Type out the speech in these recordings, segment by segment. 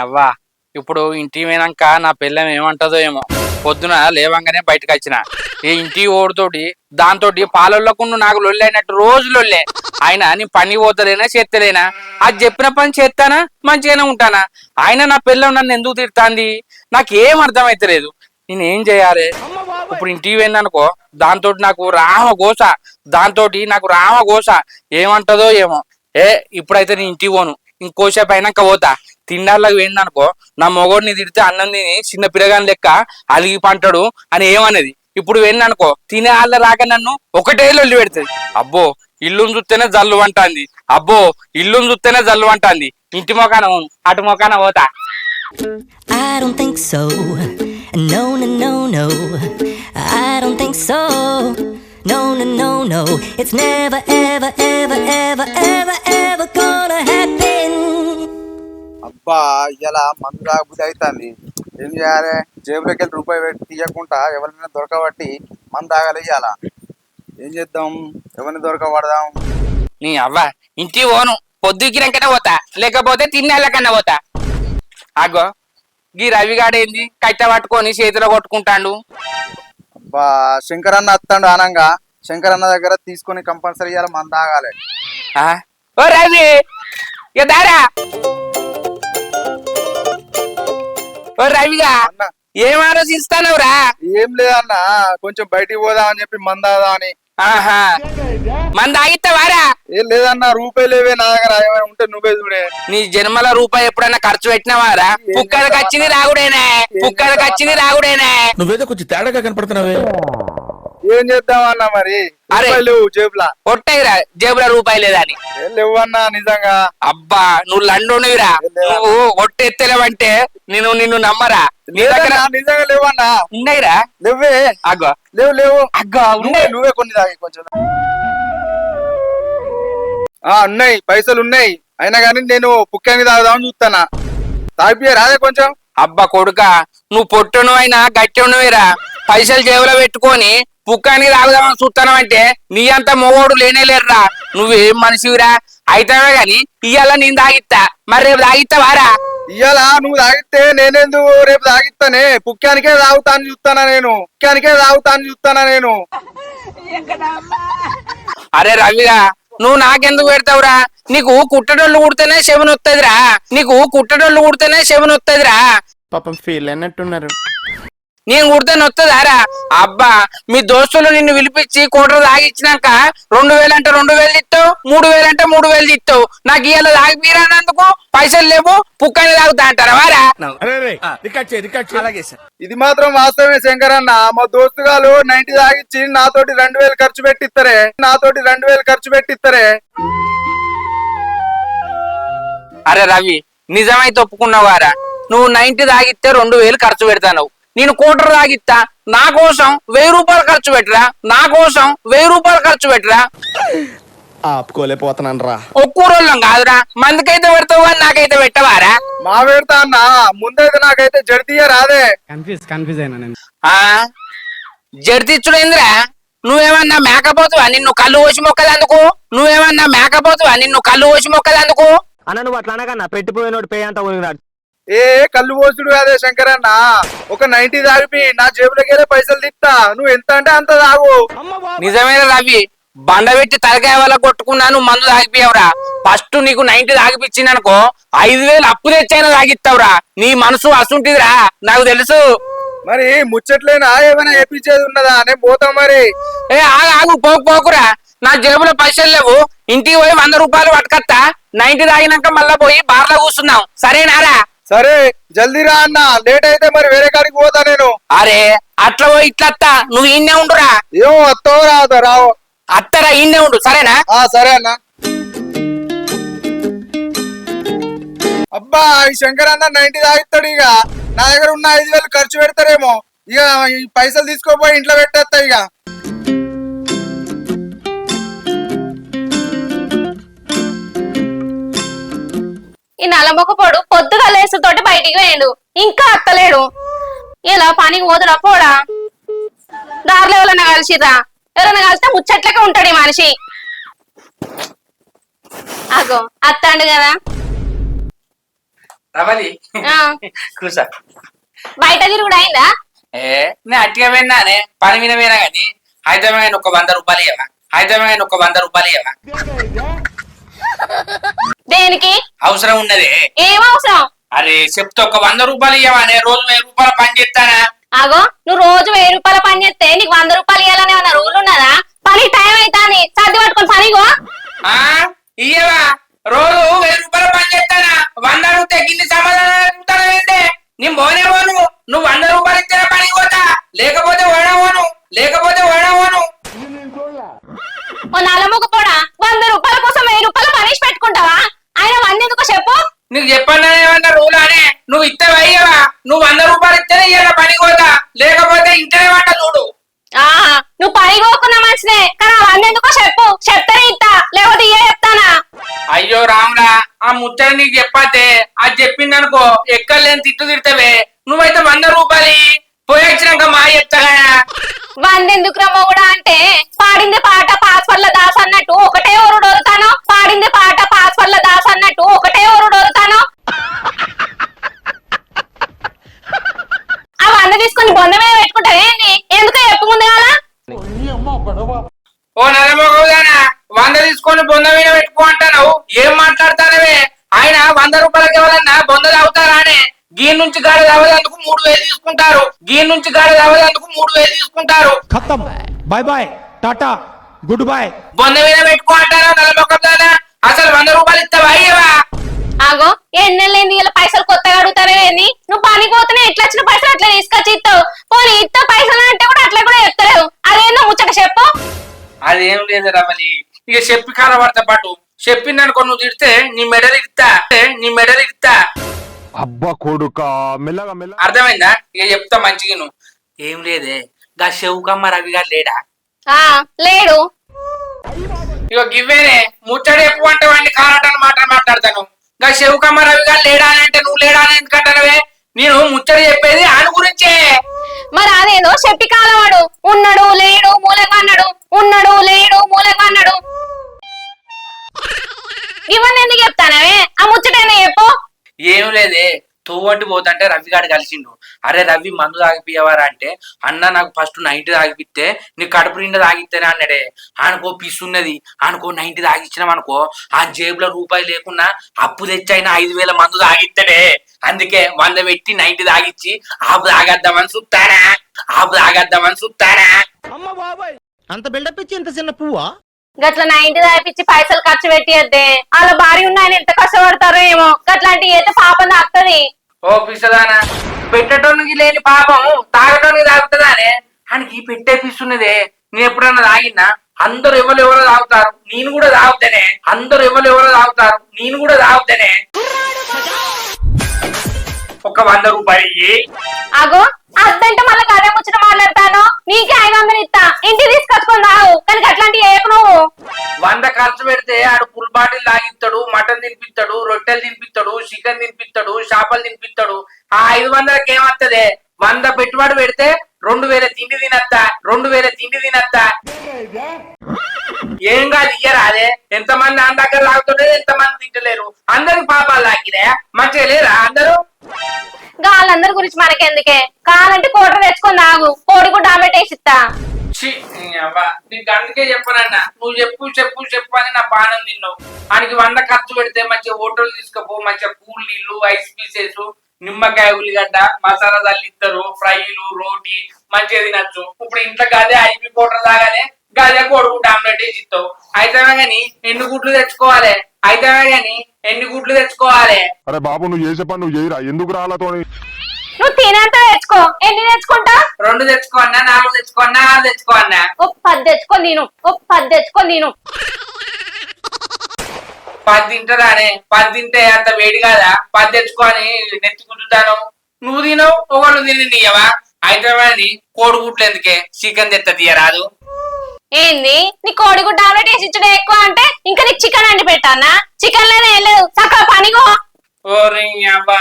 అవ్వా ఇప్పుడు ఇంటికి పోయినాక నా పిల్లం ఏమంటదో ఏమో. పొద్దున లేవంగానే బయటకు వచ్చిన ఈ ఇంటి ఓడితోటి దాంతోటి పాలొల్లకుండా నాకు లొల్లైనట్టు రోజు లొల్లే. ఆయన నీ పని పోతలేనా చేత్తలేనా, అది చెప్పిన పని చేస్తానా మంచిగానే ఉంటానా. ఆయన నా పిల్లం నన్ను ఎందుకు తిడతాంది నాకేం అర్థమైతలేదు. నేనేం చేయాలి ఇప్పుడు? ఇంటికి పోయిందనుకో దాంతో నాకు రామగోస, ఏమంటదో ఏమో. ఇప్పుడైతే నేను ఇంటికి పోను, ఇంకోసేపు అయినాక పోతా. తిండాళ్ళకి పోయిందనుకో నా మొగోడిని తిడితే అన్నం తిని చిన్న పిల్లగాని లెక్క అలిగి పంటాడు అని ఏమన్నది. ఇప్పుడు వెళ్ళిననుకో తినే వాళ్ళ రాక నన్ను ఒకటే లొల్లి పెడుతుంది. అబ్బో ఇల్లుని చూస్తేనే జల్లు అంటాంది. ఇంటి మొకాన అటు మొకాన పోతా. I don't think so. No, no, no, no. I don't think so. No, no, no, no. It's never, ever, ever, ever, ever, ever gonna happen. అబ్బా ఇలా మందు తాగబుద్ధి అవుతుంది. ఏం చేయాలి? జేబులోకి వెళ్ళి రూపాయి పెట్టి తీయకుండా ఎవరినైనా దొరకబట్టి మందు తాగాలి. ఇయ్యాల ఏం చేద్దాం? ఎవరిని దొరకబడదాం? నీ అవ్వ ఇంటికి పోను, పొద్దుకినాకనే పోతా, లేకపోతే తినేళ్ళకన్నా పోతా. అగో గీ రవిగాడేంది కట్టె పట్టుకొని చేతిలో కొట్టుకుంటాడు. అబ్బా శంకరన్న వస్తాడు అనంగా శంకరన్న దగ్గర తీసుకొని కంపల్సరీ ఇయ్యాల మందు తాగాలి. ఓ రవి దారా, ఓ రవిగా ఏం ఆలోచిస్తానవురా? ఏం లేదన్నా, కొంచెం బయటికి పోదామని చెప్పి మందు తాగుదాం అని. ఆహా మంది ఆగిస్తావారా? ఏం లేదన్నా, రూపాయి లేవే నా దగ్గర, ఏమైనా ఉంటే నువ్వే చూడే. నీ జన్మల రూపాయి ఎప్పుడైనా ఖర్చు పెట్టినవారా? పుక్కలకు వచ్చింది రాగుడేనే. నువ్వేదో కొంచెం తేడాగా కనపడుతున్నావే. ఏం చేద్దామన్నా మరి? లేవు జేబులా. ఒట్టయిరా జేబుల రూపాయి లేదని. లేవన్నా నిజంగా. అబ్బా నువ్వు లండోనివిరా, నువ్వు ఒట్టెత్తలేవంటే నిన్ను నమ్మరా. నీ దగ్గర నిజంగా లేవన్నా. ఉన్నాయిరా? లేవే. అగ్గో లేవు. అగ్గో నువ్వే కొన్ని తాగి కొంచెం. ఉన్నాయి, పైసలు ఉన్నాయి. అయినా కానీ నేను పుక్కానికి తాగుదామని చూస్తానా. తాగిపోయా రాదే కొంచెం. అబ్బా కొడుక, నువ్వు పొట్టును అయినా గట్టెనువేరా. పైసలు జేబులో పెట్టుకొని పుక్కానికి తాగుదామని చూస్తానంటే నీ అంత మొగోడు లేనేలేరురా. నువ్వేం మనిషివిరా? అయితేవే గాని ఇయ్యాల నేను తాగిస్తా, మరి రేపు తాగిస్తావారా? ఇయ్యాల నువ్వు తాగిస్తే నేనెందుకు రేపు తాగిస్తానే? పుక్కానికే తాగుతాను చూస్తానా నేను. అరే రవిరా, నువ్వు నాకెందుకు పెడతావురా? నీకు కుట్టడోళ్ళు కుడితేనే చెవునొత్తదిరా. పాపం ఫీల్ అన్నట్టున్నారు. నేను కుడితే నొత్తదారా? అబ్బా మీ దోస్తులు నిన్ను పిలిపించి కోటలు తాగిచ్చినాక 2000 అంటే 2000 ఇస్తావు, 3000 అంటే 3000 ఇస్తావు. నాకు ఇవాళ తాగిపోయినందుకు పైసలు లేవు, పుక్కని తాగుతా అంటారా వారా? ఇది మాత్రం వాస్తవమే శంకరన్న. మా దోస్తుగాలు 90 తాగిచ్చి నాతోటి 2000 ఖర్చు పెట్టిస్తారే. అరే రవి, నిజమైతే ఒప్పుకున్నావారా? నువ్వు 90 తాగిస్తే 2000 ఖర్చు పెడతావు. నేను కోటర్ తాగిస్తా, నా కోసం 1000 రూపాయలు ఖర్చు పెట్టరా. ఆపుకోలేకపోతున్నాను రా. ఒక్కూరోళ్ళం కాదురా, మందికైతే పెడతావు అని నాకైతే పెట్టవారా? మా పెడతా అన్న, ముందైతే నాకైతే జడితీయ రాదే. కన్ఫ్యూజ్ అయినా నేను. జడితిచ్చుడేంద్రా? నువ్వేమన్నా మేకపోతువా నిన్ను కళ్ళు పోసి మొక్కలందుకు? అన్న నువ్వు అట్లా అనకన్నా, పెట్టిపోయినోడు పే అంతా ఊరినాడు. కళ్ళు పోసుడు కాదే శంకరన్న. ఒక 90 తాగిపి నా జేబులకెళ్ళే పైసలు తిస్తా. నువ్వు ఎంత అంటే అంత తాగు. నిజమేనా రవి? బండ పెట్టి తలకాయ వల్ల కొట్టుకున్నాను, మందు తాగిపోయావురా. ఫస్ట్ నీకు 90 తాగిపించిందనుకో 5000 అప్పు తెచ్చైనా తాగిస్తావురా. నీ మనసు అసుంటిదిరా, నాకు తెలుసు. మరి ముచ్చట్లేనా? ఏమైనా ఏపించేది ఉన్నదా? నేను పోతా మరి. ఆగు పోకురా. నా జేబులో పైసలు లేవు, ఇంటికి పోయి 100 రూపాయలు పట్టుకత్తా. 90 తాగినాక మళ్ళా పోయి బార్లో కూర్చున్నాం, సరేనారా? సరే జల్దీ రా అన్న, లేట్ అయితే మరి వేరే కాడికి పోతా నేను. అరే అట్లా పోయి ఇట్లత్తా, నువ్వు ఈయనే ఉండురా. ఏమో వస్తావు రావు? అత్తరా, ఈయనే ఉండు, సరేనా? సరే అన్న. అబ్బా ఈ శంకరన్న 90 తాగిస్తాడు. ఇక నా దగ్గర ఉన్న 5000 ఖర్చు పెడతారేమో. ఇక ఈ పైసలు తీసుకోపోయి ఇంట్లో పెట్టేస్తా. ఇక ఈ నల్లమొక్కపోడు పొద్దుగా లేసుతోటి బయటికి వేయండు, ఇంకా అత్తలేడు. ఇలా పనికి పోదురా పోడా? దారిలో ఎవరైనా కలిసిరా? ఎవరైనా కలిస్తే ముచ్చట్లకే ఉంటాడు ఈ మనిషి. అగో అత్తాండు కదా. రమలి ఆ, కూసా. బయట తిరుగుడు అయిందా? నేను అట్టిగా విన్నానే, పని మీద పోయినా కానీ హైదరాబాద్ ఒక 100 రూపాయలు ఇవ్వవా, హైదరాబాద్ ఒక 100 రూపాయలు ఇవ్వవా. దేనికి? అవసరం ఉన్నదే. ఏం అవసరం? అరే చెప్తే ఒక 100 రూపాయలు ఇవ్వనే, రోజు 1000 రూపాయల పని చేస్తానా. ఆగో, నువ్వు రోజు 1000 రూపాయల పని చేస్తే నీకు 100 రూపాయలు ఇవ్వాలని ఏమన్నా రూల్ ఉన్నదా? పని టైం అవుతాని సర్ది పట్టుకొని పనిగో. ఇయ్యవా, రోజు 1000 రూపాయల పని చేస్తానా, 100 అడిగితే గిన్ని సమాధానం ఏంటే. నేను పోనే పోను, నువ్వు 100 రూపాయలు ఇస్తేనే పనికి పోతా, లేకపోతే ఓడవను, లేకపోతే ఓడవను. ఓ నల్లముఖ పోడా, 100 రూపాయల కోసం 1000 రూపాయలు పనిష్ పెట్టుకుంటావా? ఆయన 100 ఎందుకో చెప్పు. నీకు చెప్పన్నా ఏమన్నా రూల్ అనే, నువ్వు ఇస్తావా ఇయ్యవా, నువ్వు 100 రూపాయలు ఇస్తేనే ఇయ్యాల పనికి పోతా, లేకపోతే ఇంటనే వంట చూడు. నువ్వు పని పోకున్నా మంచిదే, కానీ 100 ఎందుకో చెప్పు, చెప్తానే ఇస్తా, లేకపోతే ఇయ్యే చెప్తానా. అయ్యో రాముడా, ఆ ముచ్చట నీకు చెప్పతే అది చెప్పిందనుకో ఎక్కలేని తిట్టు తిడతావే. నువ్వైతే 100 రూపాయలు పోయి వచ్చినాక మా చెప్తాగా. 100 ఎందుకు రమ్మ కూడా అంటే, పాడింది పాట పాస్వర్డ్ల దాస్ అన్నట్టు ఒకటే ఊరు డోరుతాను, పాడింది పాట పాస్వర్డ్ల దాస్ అన్నట్టు ఒకటే ఊరు డోరుతాను. ఆ 100 తీసుకొని బొంద మీద పెట్టుకుంటావే, ఎందుకు చెప్పు ముందు కదా. ఓ నలమోగదానా, 100 తీసుకొని బొంద మీద పెట్టుకో అంటావు, ఏం మాట్లాడతానవే. ఆయన 100 రూపాయలకి ఎవరన్నా బొంద తాగుతారా అని, గీ నుంచి గాడి తాగేందుకు 3000 తీసుకుంటారు, గీ నుంచి గాడి తాగేందుకు 3000 తీసుకుంటారు. ఖతం, bye bye, tata, good bye. బొంద మీద పెట్టుకో అంటారా నలమోగదానా, అసలు 100 రూపాయలు ఇస్తావా అయ్యవా. ఆగో, ఎన్నెళ్ళేంది ఇలా పైసలు కొత్తగా అడుగుతారే ఏంది? నువ్వు పనికి పోతేనే ఎట్లా వచ్చిన పైసలు అట్లా తీసుకొచ్చి ఇస్తావు, పోనీ ఇస్తా పైసలు అంటే కూడా అట్లా కూడా చెప్తలేవు. అదేందో ముచ్చట చెప్పు. అదేం లేదు రమలి, ఇక చెప్పి కాల పడతా పాటు చెప్పిందనుకో, నువ్వు తిడితే నీ మెడలు ఇస్తా, నీ మెడలు ఇస్తా. అబ్బా కొడుకా, మెల్లగా మెల్లగా. అర్థమైందా? ఇక చెప్తా మంచిగా. నువ్వు ఏం లేదే, గా శవుకమ్మ రవి గారు లేడా? లేడు. ఇక గివ్వేనే ముచ్చడి ఎక్కువ అంటే వాడిని కారటాన్ని మాట్లాడతాను. గా శవుకమ్మ రవి గారు లేడా అని అంటే నువ్వు లేడా అని ఎందుకంటానవే. నేను ముచ్చడి చెప్పేది ఆయన గురించే. మరి అదేదో చెప్పి కాలవాడు, ఉన్నాడు లేడు మూలగా అన్నాడు, ఉన్నాడు లేడు మూలగా అన్నాడు. ఇవన్నీ ఎందుకు చెప్తానవే, ఆ ముచ్చటైనా చెప్పు. ఏం లేదే, తోవంటి పోతుంటే రవి గారు కలిసిండు. అరే రవి మందు తాగిపియవారా అంటే, అన్న నాకు ఫస్ట్ 90 తాగిపిస్తే నీ కడుపు నిండా తాగిస్తేనే అన్నాడే. అనుకో పిస్తున్నది అనుకో, 90 తాగిచ్చినాం అనుకో, ఆ జేబులో రూపాయి లేకున్నా అప్పు తెచ్చైనా 5000 మందు తాగిస్తాడే. అందుకే 100 పెట్టి 90 తాగిచ్చి ఆపు తాగద్దామని చూస్తానా, ఆపు తాగద్దామని చూస్తానా. అంత బిల్డప్ ఇచ్చి ఇంత చిన్న పువ్వా? గట్ల 90 దాపిచ్చి పైసలు ఖర్చు పెట్టియద్దే, అలా భార్య ఉన్న ఆయన ఎంత కష్టపడతారో ఏమో. గట్లాంటివి అయితే పాపం తాకుతుంది. ఓ పిసదానా, పెట్టడానికి లేని పాపం తాగటానికి తాగుతుందానే. ఆయనకి పెట్టే పిస్తున్నదే. నేను ఎప్పుడన్నా తాగినా, అందరు ఎవరు తాగుతారు, నేను కూడా తాగుతానే. అందరు ఎవరు తాగుతారు, నేను కూడా తాగుతానే. ఒక 100 రూపాయలు. అగో, అద్దంటే మళ్ళీ అదే ముచ్చట మాట్లాడతాను. నీకే 500 ఇస్తా, ఇంటికి తీసుకొచ్చుకొని రావు. కానీ అట్లాంటివి ఏపు నువ్వు 100 ఖర్చు పెడితే ఆడు ఫుల్ బాటిల్ తాగిస్తాడు, మటన్ తినిపిస్తాడు, రొట్టెలు తినిపిస్తాడు, చికెన్ తినిపిస్తాడు, చేపలు తినిపిస్తాడు. ఆ 500కి ఏమత్తదే? 100 పెట్టుబడి పెడితే 2000 తిండి తినత్తా, 2000 తిండి తినత్తా. ఏం కాదు ఇయ్యరాదే. ఎంతమంది ఆయన దగ్గర తాగుతుంటే ఎంతమంది తింటలేరు, అందరికి పాపాలు తాకిరే. మంచిగా లేరా అందరూ? వాళ్ళందరి గురించి మనకెందుకే, కావాలంటే కోట తెచ్చుకొని తాగు, కోడి కూడా డామెటేసి ఇస్తా. నీకు అందుకే చెప్పనన్నా, నువ్వు చెప్పు చెప్పు చెప్పు అని నా బాణం తిన్నావు. ఆయనకి 100 ఖర్చు పెడితే మంచిగా హోటల్ తీసుకుపో, మంచిగా కూల్ నీళ్లు, ఐస్ పీసెస్, నిమ్మకాయ, ఉల్లిగడ్డ, మసాలా చల్లిస్తారు, ఫ్రైలు, రోటీ మంచిగా తినచ్చు. ఇప్పుడు ఇంట్లో గదే ఐపీ పౌడర్ తాగానే, గదే కోడిగుడ్డు ఆమ్లెట్ వేసి ఇస్తావు. అయితేనే గాని ఎన్ని గుడ్లు తెచ్చుకోవాలి, అయితేనే గాని ఎన్ని గుడ్లు తెచ్చుకోవాలి. అరే బాబు, నువ్వు చేసే పని నువ్వు చేయరా, ఎందుకు రాళ్ళతోని? నువ్వు తినంత తెచ్చుకో. ఎన్ని తెచ్చుకుంటా? 2 తెచ్చుకో అన్నా, 4 తెచ్చుకో అన్నా, 6 తెచ్చుకో అన్నా. 10 తెచ్చుకొని తిను, 10 తెచ్చుకొని తిను. 10 తింటదానే, 10 తింటే అంత వేడి కాదా? 10 తెచ్చుకొని నెత్తి గుంజుతాను. నువ్వు తినవు, ఒకళ్ళు తిని నీయవా. అయితే వాడిని కోడిగుడ్లు ఎందుకే, చికెన్ తెత్త తీయరాదు. ఏంది నీ కోడిగుడ్డు డామెట్ వేసి ఇచ్చడం ఎక్కువ అంటే ఇంకా నీకు చికెన్ అండి పెట్టానా? చికెన్ లేనే ఏం లేదు, చక్కగా పనిగో. ఓరి అబ్బా,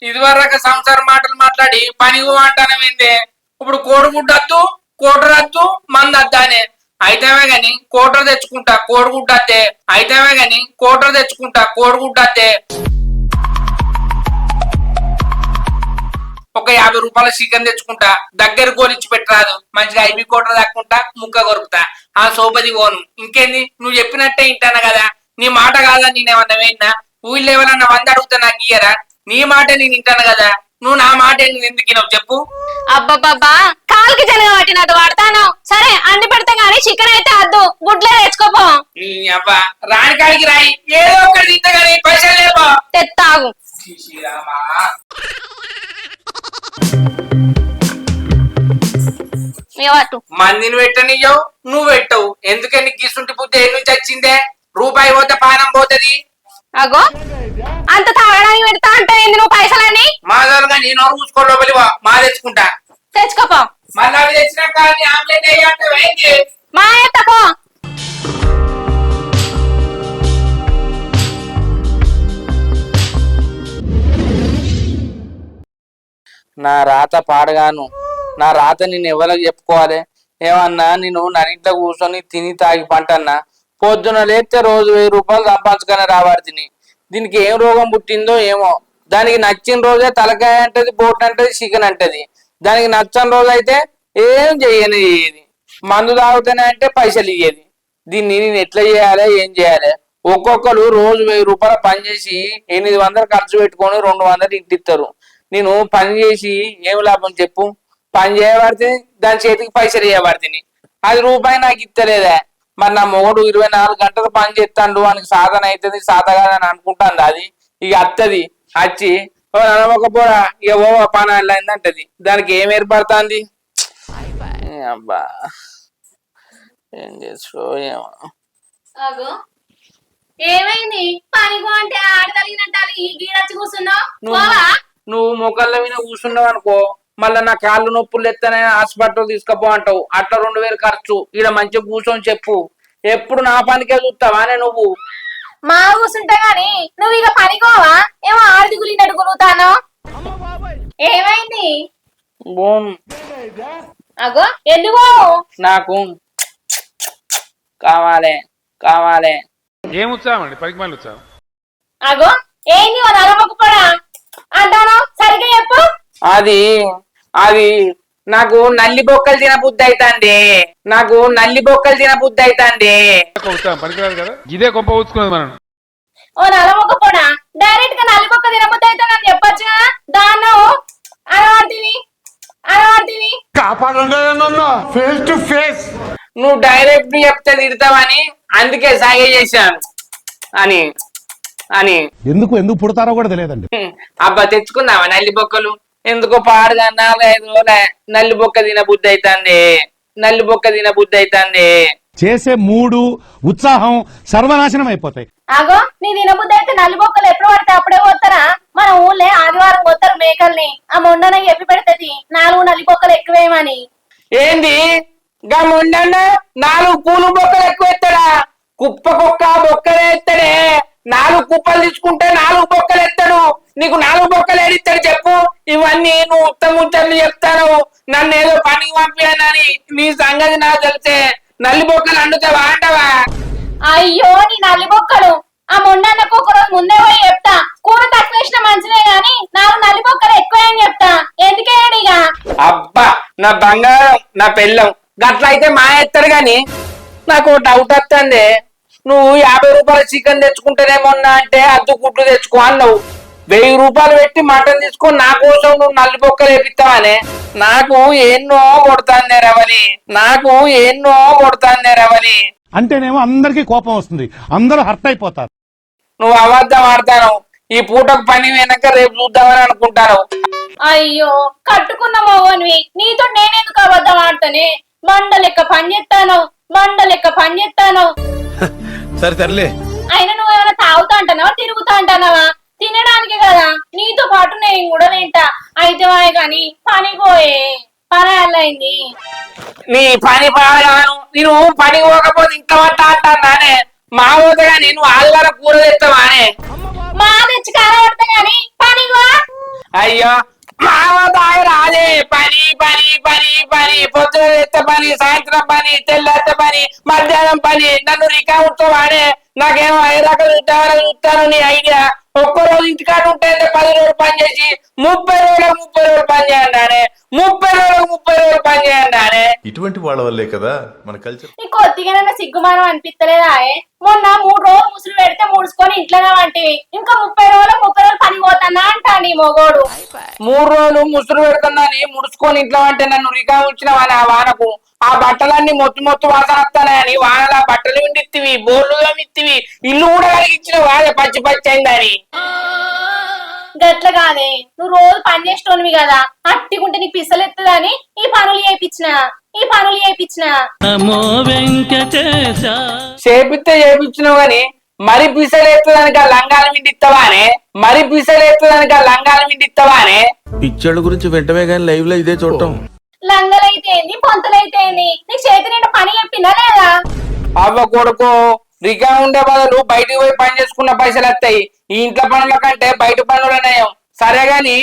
ఇదివరకు సంసారం మాటలు మాట్లాడి పనిగో అంటానేందే. ఇప్పుడు కోడిగుడ్డద్దు, కోటరద్దు, మంది అద్దానే. అయితేమే గాని కోటర్ తెచ్చుకుంటా, కోడిగుడ్డద్దే. అయితేమే గాని కోటర్ తెచ్చుకుంటా, కోడిగుడ్డద్దే. ఒక 50 రూపాయల చికెన్ తెచ్చుకుంటా, దగ్గర కోలిచ్చి పెట్టరాదు, మంచిగా ఐబీ కోటర్ దాక్కుంటా, ముక్క కొరుకుతా, ఆ సోపది పోను. ఇంకేంది, నువ్వు చెప్పినట్టే ఇంటాను కదా, నీ మాట కాదా నేనేమన్నా వేయినా? ఊళ్ళో ఎవరన్నా 100 అడుగుతా నాకు ఇయ్యరా? నీ మాట నేను వింటాను కదా, నువ్వు నా మాట నేను ఎందుకు వినవు చెప్పు? అబ్బబ్బబ్బా, కాలుకి జనగ పట్టినట్టు వాడతాను. సరే అన్ని పెడతా గానీ చికెన్ అయితే అద్దు, గుడ్లే తెచ్చుకోపో. అబ్బా రాని కాడికి రాయి, ఏదో ఒకటి తింటా గానీ పైసలు లేపో. తెత్తాగు. మందిని పెట్టనియ్యవు, నువ్వు పెట్టవు. ఎందుకని గీసుంటి బుద్ధి ఏ నుంచి వచ్చిందే? రూపాయి పోతే పానం పోతది. అగో అంత తాగడానికి పెడతా అంటే నువ్వు పైసలని? మాదలుగా నేను చూసుకో, లోపలి మా తెచ్చుకుంటా. తెచ్చుకోపో. మళ్ళీ అవి తెచ్చినాక ఆమ్లెట్ వేయండి. మా ఎత్తపో. నా రాత పాడగాను, నా రాత నేను ఎవరికి చెప్పుకోవాలి? ఏమన్నా నేను నరింట్లో కూర్చొని తిని తాగి పంటన్నా, పొద్దున లేస్తే రోజు 1000 రూపాయలు సంపాదించుకొని రావాడు తిని. దీనికి ఏం రోగం పుట్టిందో ఏమో. దానికి నచ్చిన రోజే తలకాయ అంటది, బోట్ అంటది, చికెన్ అంటది. దానికి నచ్చని రోజు అయితే ఏం చెయ్యని చెయ్యేది. మందు తాగుతానే అంటే పైసలు ఇయ్యేది. దీన్ని నేను ఎట్లా చేయాలి, ఏం చేయాలి? ఒక్కొక్కరు రోజు 1000 రూపాయలు పని చేసి 800 ఖర్చు పెట్టుకొని 200 ఇంటిస్తారు. నేను పని చేసి ఏం లాభం చెప్పు? పని చేయబడితే దాని చేతికి పైసలు ఇవ్వబడితే అది రూపాయి నాకు ఇస్తలేదా? మరి నా మొగడు 24 గంటలు పని చేస్తాడు, వానికి సాధన అవుతుంది, సాధ కాదని అనుకుంటాను. అది ఇక అత్తది వచ్చి నమ్మకపోరా ఇక ఓ పని అయిందంటది. దానికి ఏం ఏర్పడుతుంది? అబ్బా ఏం చేసుకో ఏమో. ఏమైంది? పనికో అంటే ఆడతలిగినట్టు ఈ గీడచ్చి కూర్చున్నావు. నువ్వు మొక్కల మీద కూర్చున్నావు అనుకో, మళ్ళీ నా కాళ్ళు నొప్పులు ఎత్తనే హాస్పిటల్ తీసుకుపో అంటావు. అట్లా 2000 ఖర్చు. ఇక్కడ మంచిగా కూర్చొని చెప్పు. ఎప్పుడు నా పనికే చూస్తావానే నువ్వు? మా కూర్చుంటా గాని నువ్వు ఇక పనికోవా? ఏమో ఆడిది గులినట్టు గులుగుతాను. ఏమైంది? అగో ఎందుకో నాకు కావాలి కావాలి. ఏం ఉత్సాహం అండి, పనికి మళ్ళీ ఉత్సాహం. అగో ఏంది నలమొక్కుపోడా అంటాను, సరిగ్గా చెప్పు. అది అది నాకు నల్లి బొక్కలు తిన బుద్ధి అవుతాండి. నాకు నల్లి బొక్కలు తిన బుద్ధి అవుతాండి. ఉత్సాహం పనికిరాదు కదా, ఇదే గొప్ప ఊచుకున్నది మనం. ఓ నలమొక్కుపోడా, డైరెక్ట్ గా నల్లి బొక్క తినబుద్ధి అయితే నాకు చెప్పొచ్చుగా. దాన్ని అనవాడివి ఫేస్ టు ఫేస్. నువ్వు డైరెక్ట్ చెప్తే తిడతావని అందుకే సాగే చేశాను అని అని. ఎందుకు పుడతారో కూడా తెలియదండి. అబ్బా తెచ్చుకుందావా నల్లి బొక్కలు? ఎందుకో పాడుగా 4-5 రోజుల నల్లి బొక్క తిన బుద్ధి అవుతుంది, నల్లి బొక్క తిన బుద్ధి అవుతుంది. చేసే మూడు ఉత్సాహం సర్వనాశనం అయిపోతాయి. అగో నీ తినబుద్ధి అయితే నల్లి బొక్కలు ఎప్పుడు పడితే అప్పుడే పోతారా? మన ఊళ్ళే ఆదివారం పోతారు మేకల్ని. ఆ మొండన ఎప్పి పెడతది 4 నల్లి బొక్కలు ఎక్కువేమని. ఏంది గా మొండన్న 4 పూలు బొక్కలు ఎక్కువ ఎత్తాడా? కుప్ప కుక్క బొక్కలు ఎత్తాడే. 4 కుప్పలు తీసుకుంటే 4 బొక్కలు ఎత్తాడు. నీకు 4 బొక్కలు ఏడిస్తాడు చెప్పు? ఇవన్నీ నువ్వు ఉత్తముచ్చట్లు చెప్తాను. నన్ను ఏదో పనికి పంపించానని నీ సంగతి నాకు తెలిసే నల్లి బొక్కలు అండుతావా అంటావా? అయ్యో నీ నల్లి బొక్కలు ఆ మొండన్నకు ఒక రోజు ముందే పోయి చెప్తా. కూర తక్కువ వేసిన మంచిదే గాని 4 నల్లి బొక్కలు ఎక్కువ అని చెప్తా. ఎందుకేడిగా? అబ్బా నా బంగారం, నా పెళ్ళం గట్లయితే మా ఎత్తాడు గాని నాకు డౌట్ వస్తుంది. నువ్వు 50 రూపాయల చికెన్ తెచ్చుకుంటేనేమన్నా అంటే అద్దు గుడ్లు తెచ్చుకో అన్నావు. 1000 రూపాయలు పెట్టి మటన్ తీసుకొని నా కోసం నువ్వు నల్లి బొక్కలు వేపిస్తావానే? నాకు ఎన్నో కొడుతాందే రవలి, నాకు ఎన్నో కొడుతాందే రవలి. అంటేనేమో అందరికీ కోపం వస్తుంది, అందరూ హర్ట్ అయిపోతారు. నువ్వు అబద్ధం ఆడతాను. ఈ పూటకు పని వెనక రేపు చూద్దామని అనుకుంటాను. అయ్యో కట్టుకున్న మోగన్వి, నీతో నేనెందుకు అబద్ధం ఆడతానే? బండ లెక్క పని చేస్తాను. సరే సర్లే. అయినా నువ్వు ఏమైనా తాగుతా అంటావా తిరుగుతా అంటావా? తినడానికి కదా, నీతో పాటు నేను కూడా తింటా. అయితే వాయ్ గాని పని పోయే పని అల్లయింది. నీ పని పాడగాను, నేను పని పోకపోతే ఇంకా అంటానే మా పోతగా నేను ఆదివార కూర తెస్తావానే? మా తెచ్చి కాలబడతా గాని పని పో. అయ్యో రాదే పని పని పని పని, పొద్దున ఎత్త పని, సాయంత్రం పని, తెల్లెత్త పని, మధ్యాహ్నం పని. నన్ను రికావుతో వాడే. నాకేమో 5 రకాలు చూస్తాను నీ ఐడియా. ఒక్కరోజు ఇంటికాడ ఉంటే 10 రోజులు పని చేసి 30 రోజులకు 30 రోజులు పని చేయండి అనే 30 రోజులకు 30 రోజులు పని చేయండి అనే. ఇటువంటి వాళ్ళ వల్లే కదా మన కల్చర్. నీ కొద్దిగా సిగ్గుమానం అనిపిస్తలేదా? మొన్న 3 రోజులు ముసులు పెడితే ముడుచుకొని ఇంట్లోనే వంటివి, ఇంకా 30 రోజులకు 30 రోజులు పని పోతానా అంటా నీ మొగోడు. 3 రోజులు ముసురు పెడుతుందని ముడుచుకొని ఇంట్లో అంటే నన్ను రికా ఉంచిన ఆ వానకు ఆ బట్టలన్నీ మొత్తు వాసన వస్తానని వానలా బట్టలు విండిత్తివి, బోర్లు ఇత్తివి, ఇల్లు కూడా కలిగించిన వాడే పచ్చి పచ్చి అయిందని. గట్ల కాదే, నువ్వు రోజు పని చేసేటోనివి కదా, అట్టికుంటే నీకు పిసలెత్తదని ఈ పనులు చేయించిన. చేపించినావు గాని మరి పిసలేత్తదానికి ఆ లంగాలు విండిస్తావానే, పిచ్చోళ్ళ గురించి వెంటనే కానీ లైవ్ లో ఇదే చూడటం. లంగలైతే ఏంది, పొంతలైతే ఏంది, నీకు చేతి నిండా పని చెప్పినా లేదా? అవ్వ కొడుకు, రికా ఉండే బదులు బయటికి పోయి పని చేసుకున్న పైసలు వస్తాయి. ఈ ఇంట్లో పనుల కంటే బయట పనులు నయం. సరే గాని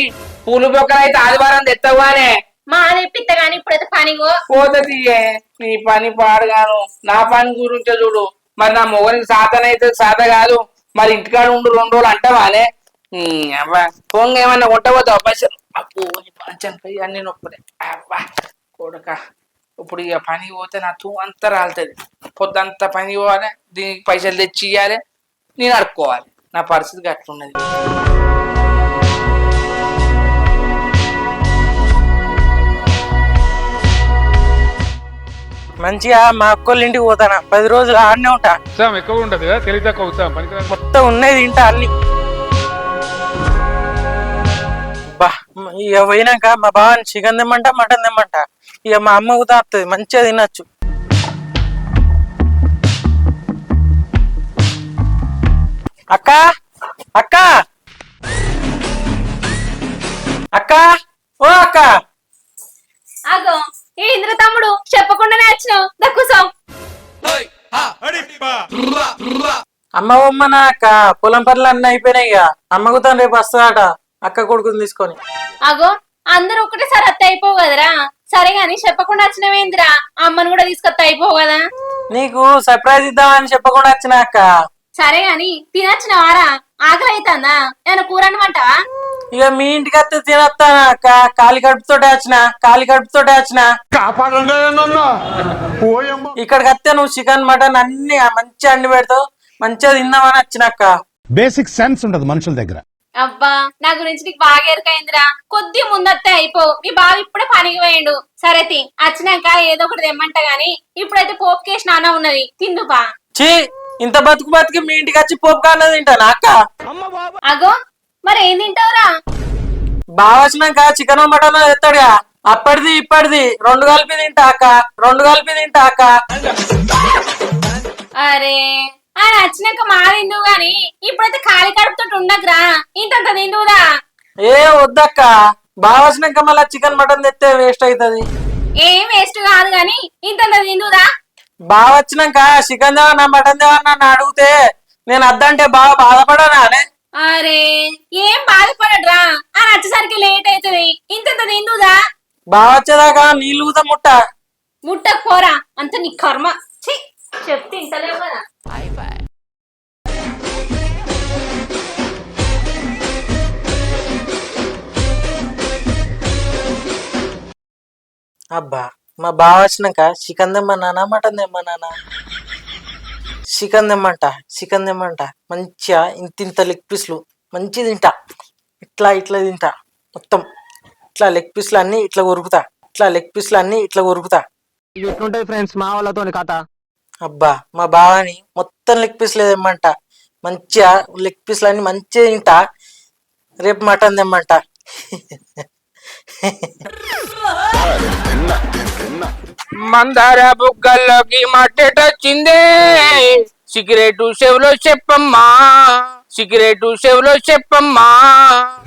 పూలు బొక్కలైతే ఆదివారం తెత్తవానే. మా తెప్పిత్త గాని ఇప్పుడైతే పనిగో పోతుంది. నీ పని పాడుగాను, నా పని గురించే చూడు. మరి నా మొగనికి సాతనైతే సాత కాదు, మరి ఇంటికాడ ఉండు 2 రోజులు అంటావానే. అవ్వా పొంగ ఏమన్నా కొట్టబోతావు పైసలు? అప్పు పంచని అన్ని నొప్పులే. అవ్వా కొడుక, ఇప్పుడు ఇక పనికి పోతే నా తూ అంతా రాలుతుంది. పొద్దంతా పని పోవాలి, దీనికి పైసలు తెచ్చి ఇవ్వాలి, నేను అడుక్కోవాలి. నా పరిస్థితి అట్లున్నది. మంచిగా మా అక్కోళ్ళ ఇంటికి పోతానా, 10 రోజులు ఆడనే ఉంటా. ఉత్సాహం ఎక్కువ ఉంటది కదా, తెలివి తక్కువ ఉత్సాహం పనికిరాదు. మొత్తం ఉన్నది తింటా అన్ని. బా ఇక పోయినాక మా బావని చికెన్ తెమ్మంట, మటన్ తెమ్మంట. ఇక మా అమ్మ కూడా వస్తుంది, మంచిగా తినచ్చు. అక్క అక్క అక్క ఓ అక్క. అగో ఏ ఇంద్ర తమ్ముడు, చెప్పకుండానే వచ్చినావు, దక్కుసాం. అమ్మ బొమ్మన అక్క, పొలం పనులు అన్నీ అయిపోయినాయి. ఇక అమ్మకు తను రేపు వస్తుందట అక్క కొడుకుని తీసుకొని. అగో అందరూ ఒకటేసారి అత్త అయిపోవు కదరా. సరే గాని చెప్పకుండా వచ్చినవేంద్రా, అమ్మను కూడా తీసుకొత్త అయిపోవు కదా. నీకు సర్ప్రైజ్ ఇద్దామని చెప్పకుండా వచ్చిన అక్క. సరే గాని తినొచ్చినవారా? ఆకలి అవుతుందా? ఏమైనా కూర అనమాటవా? ఇక మీ ఇంటికి వస్తే తినొస్తానా అక్క, కాలి కడుపుతోటే వచ్చిన. ఇక్కడికి వస్తే నువ్వు చికెన్ మటన్ అన్ని మంచిగా అండి పెడతావు, మంచిగా తిందామని వచ్చినక్క. బేసిక్ సెన్స్ ఉండదు మనుషుల దగ్గర. అబ్బా నా గురించి నీకు బాగా ఎరకైందిరా. కొద్ది ముందత్తే అయిపోవు, మీ బావ ఇప్పుడే పనికి పోయిండు. సరే తి, వచ్చినాక ఏదో ఒకటి తెమ్మంట గాని ఇప్పుడైతే పోపు కేసి నాన్న ఉన్నది, తిందుపా. చీ, ఇంత బతుకు మీ ఇంటికి వచ్చి పోపు కాన్న తింటానా అక్క? అగో మరి ఏం తింటావురా? బాగా వచ్చినాక చికెన్ మటన్ తెస్తాడుగా, అప్పటిది ఇప్పటిది 2 కలిపి తింటా అక్క. అరే ఆయన వచ్చినాక మా తిందువు గాని ఇప్పుడైతే ఖాళీ కడుపుతో ఉండకురా, ఇంతంత తిందువురా. ఏ వద్దక్క, బాగా వచ్చినాక మళ్ళీ చికెన్ మటన్ తెస్తే వేస్ట్ అవుతుంది. ఏం వేస్ట్ కాదు గాని ఇంతంత తిందువురా. బాగా వచ్చినాక చికెన్ దేవన్నా మటన్ దేవన్నా అని అడిగితే నేను అద్దంటే బాగా బాధపడనా? అరే ఏం బాధపడడ్రా, ఆయన వచ్చేసరికి లేట్ అవుతుంది, ఇంతంత తిందుదా. బాగా వచ్చేదాకా నీళ్ళు ఊత ముట్టకు పోరా, అంత నీ కర్మ. చెప్తే ఇంటలేవు కదా. అబ్బా మా బావ వచ్చినాక చికెన్ తెమ్మన్నానా మటన్ తెమ్మన్నానా? చికెన్ తెమ్మంట. మంచిగా ఇంత లెగ్ పీస్లు మంచిగా తింటా. ఇట్లా తింటా మొత్తం. ఇట్లా లెగ్ పీస్లు అన్ని ఇట్లా కొరుకుతా. ఎట్లుంటది ఫ్రెండ్స్ మా వాళ్ళతో కథ. అబ్బా మా బావని మొత్తం లెగ్ పీస్లు తెమ్మంట. మంచిగా లెగ్ పీస్లు అన్ని మంచిగా తింటా. రేపు మటన్ తెమ్మంట. మందార బుగ్గల్లోకి మట్టెటొచ్చిందే, సిగరెట్ చెవులో చెప్పమ్మా.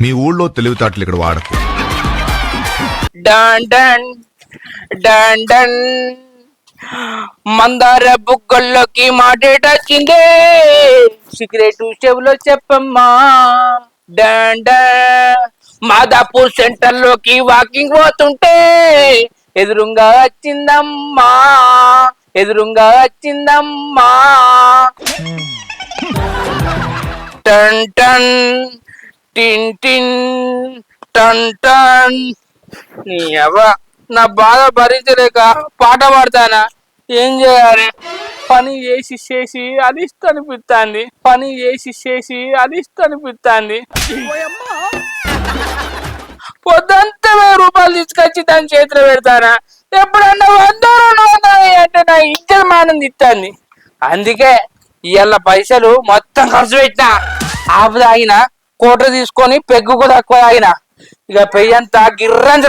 మీ ఊళ్ళో తెలివితేటలు ఇక్కడ వాడకు. డాన్ డాన్ డాన్ డాన్. మందార బుగ్గల్లోకి మాటేటొచ్చిందే, సిగరెట్ చెవులో చెప్పమ్మా. డాన్ డాన్. మాదాపూర్ సెంటర్ లోకి వాకింగ్ పోతుంటే ఎదురుంగా వచ్చిందమ్మా. టన్ టన్ టిన్ టిన్ టన్ టన్. నీ అవ్వ నా బాధ భరించలేక పాట పాడతానా? ఏం చేయాలి? పని చేసి చేసి అలిస్ట్ అనిపిస్తుంది. పని చేసి చేసి అలిస్ట్ అనిపిస్తుంది. పొద్దంతా 1000 రూపాయలు తీసుకొచ్చి దాని చేతిలో పెడతానా? ఎప్పుడన్నా 100 200 అంటే నా ఇజ్జత్ మానం తిత్తాంది. అందుకే ఇవాళ పైసలు మొత్తం ఖర్చు పెట్టినా. ఆపు తాగిన కోట తీసుకొని పెగ్గుకు తక్కువ తాగిన. ఇక పెయ్యంతా గిర్రం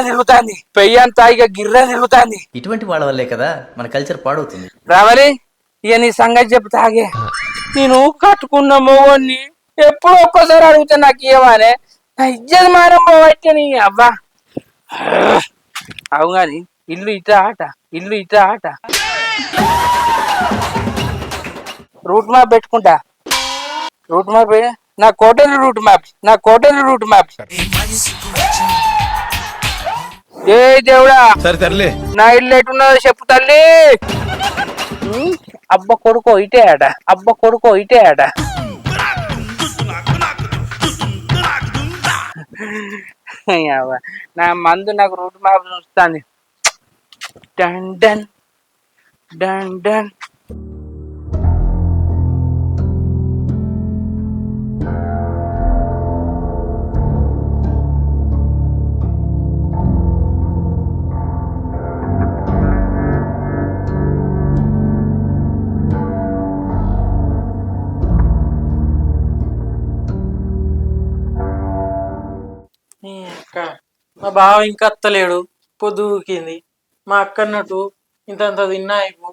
తిరుగుతాంది. ఇటువంటి వాళ్ళ వల్లే కదా మన కల్చర్ పాడవుతుంది. రావాలి ఇక నీ సంగతి చెప్తాగే. నేను కట్టుకున్న మొగోన్ని ఎప్పుడు ఒక్కోసారి అడిగితే నాకు ఇవ్వనే నా ఇజ్జత్ మానం పోవచ్చే. నీ అవ్వా అవు గాని ఇల్లు ఇట ఆట రూట్ మ్యాప్ పెట్టుకుంటా. రూట్ మ్యాప్ నా కోటలు రూట్ మ్యాప్. ఏ దేవుడా సరే తరలే. నా ఇల్లు ఎట్టున్నదో చెప్పు తల్లి. అబ్బ కొడుకో ఇటే ఆట. నా మందు నాకు రూట్ మ్యాప్ చూస్తాంది. డన్ డన్ డన్ డన్. మా బావ ఇంకా అత్తలేడు, పొద్దుకింది. మా అక్క అన్నట్టు ఇంతంత తిన్నా అయిపో,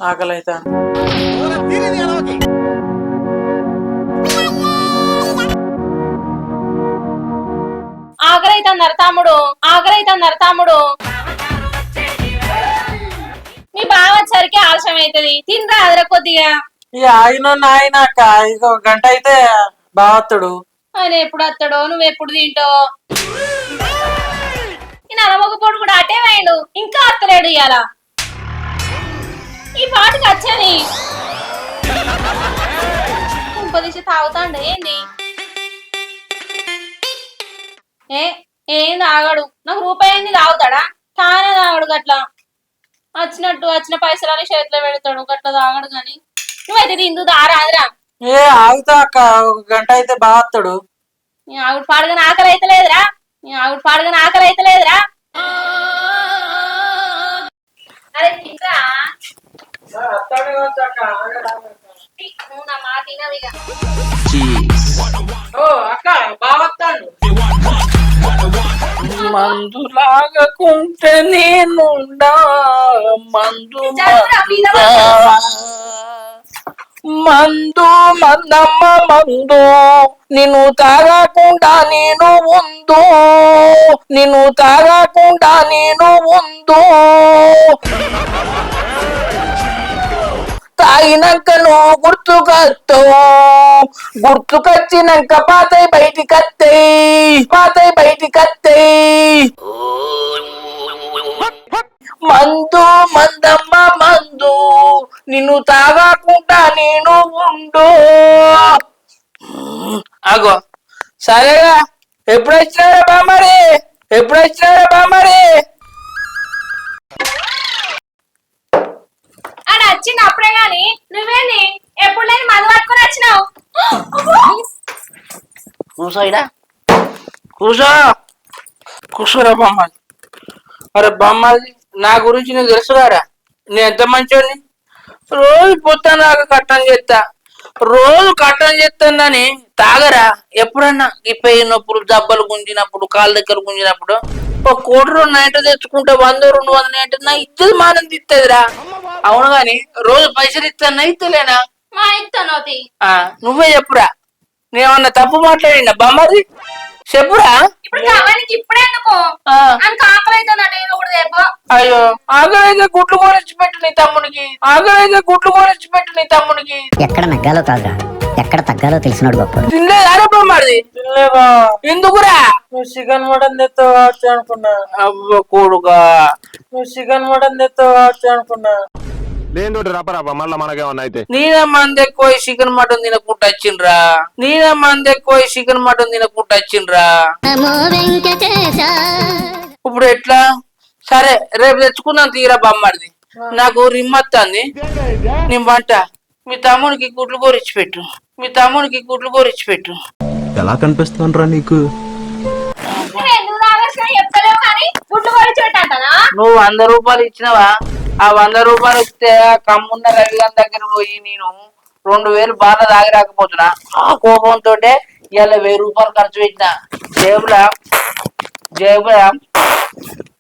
ఆకలి అవుతా. ఆకలైతుందర తమ్ముడు. మీ బావ వచ్చరికి ఆలస్యం అవుతుంది, తినరా అదర కొద్దిగా. ఇక ఆయన అక్క ఇక 1 గంట అయితే బావత్తడు. ఆయన ఎప్పుడు వస్తాడో, నువ్వు ఎప్పుడు తింటావు? నేను అలమొగపోడు కూడా అటే వేయండు, ఇంకా అత్తలేడు. ఇవాళ ఈ పాటకి వచ్చని కుంపదీసి తాగుతాండు. ఏంది ఏం తాగాడు? నాకు రూపాయి ఏంది తాగుతాడా? తానే తాగాడు. గట్లా వచ్చిన పైసలని చేతిలో పెడతాడు. గట్లా తాగాడు. గాని నువ్వైతే తిందు దారాదిరా. ఆగుతా అక్క, 1 గంట అయితే బావత్తడు. ఆవిడ పాడుగా ఆకలి అయితే లేదురా. అరే తింటా నువ్వు నా మాట తినవిగా. అక్క బావత్తాడు. మందు లాగకుంటే నేనుండా, మందు మందమ్మ మందు, నిన్ను తాగకుండా నేను ఉందు. తాగినాక నువ్వు గుర్తుకొచ్చినాక పాతై బయటికత్తయి. మందమ్మ మందు, నిన్ను తాగకుండా నేను ఉండు. అగో సరేగా, ఎప్పుడు వచ్చినారా బామ్మడి? ఆడ వచ్చింది అప్పుడే. గాని నువ్వేంది ఎప్పుడు లేని మందు పట్టుకొని వచ్చినావు? కూర్చోరా బామ్మది. అరే బామ్మది, నా గురించి నీకు తెలుసుగారా? నేను ఎంత మంచోని. రోజు పొద్దున్నాక కట్టం చేస్తానని తాగరా? ఎప్పుడన్నా ఈ పెయ్యి నొప్పులు, దెబ్బలు గుంజినప్పుడు, కాళ్ళ దగ్గర గుంజినప్పుడు 1 కోటి 2 తెచ్చుకుంటే 100 200 నా ఇద్దరు మానం తిత్తదిరా. అవును గాని రోజు పైసలు ఇస్తాను ఇస్తలేనా? నువ్వే చెప్పురా, నేనేమన్నా తప్పు మాట్లాడినా బామ్మది? చెప్పురా. అయ్యో ఆకలైతే గుడ్లు కొనిచ్చి పెట్టు నీ తమ్మునికి. ఎక్కడ నగ్గాలో కాదురా, ఎక్కడ తగ్గాలో తెలిసినాడు గొప్ప. తినలేదా బామ్మది? తినలేవా? ఎందుకురా? నువ్వు చికెన్ మటన్ తెస్తావచ్చు అనుకున్నా. అవ్వ కొడుకా, నువ్వు చికెన్ మటన్ తెస్తావచ్చు అనుకున్నా. లేని రప్ప మళ్ళీ మనకేమన్నా అయితే నేనే మంది ఎక్కువ చికెన్ మటన్ తినకుండా వచ్చిండ్రా ఇప్పుడు ఎట్లా? సరే రేపు తెచ్చుకుందాం తీరా బొమ్మడిది. నాకు రిమ్మత్తాంది, నేను వంట. మీ తమ్మునికి గుడ్లు కోరిచ్చి పెట్టు. ఎలా కనిపిస్తాను రా నీకు? నువ్వు 100 రూపాయలు ఇచ్చినవా? ఆ 100 రూపాయలు ఇస్తే కమ్మున్న రవిగారి దగ్గర పోయి నేను 2000 బాగా తాగి రాకపోతున్నా. ఆ కోపంతో ఇలా 1000 రూపాయలు ఖర్చు పెట్టిన. జేబుల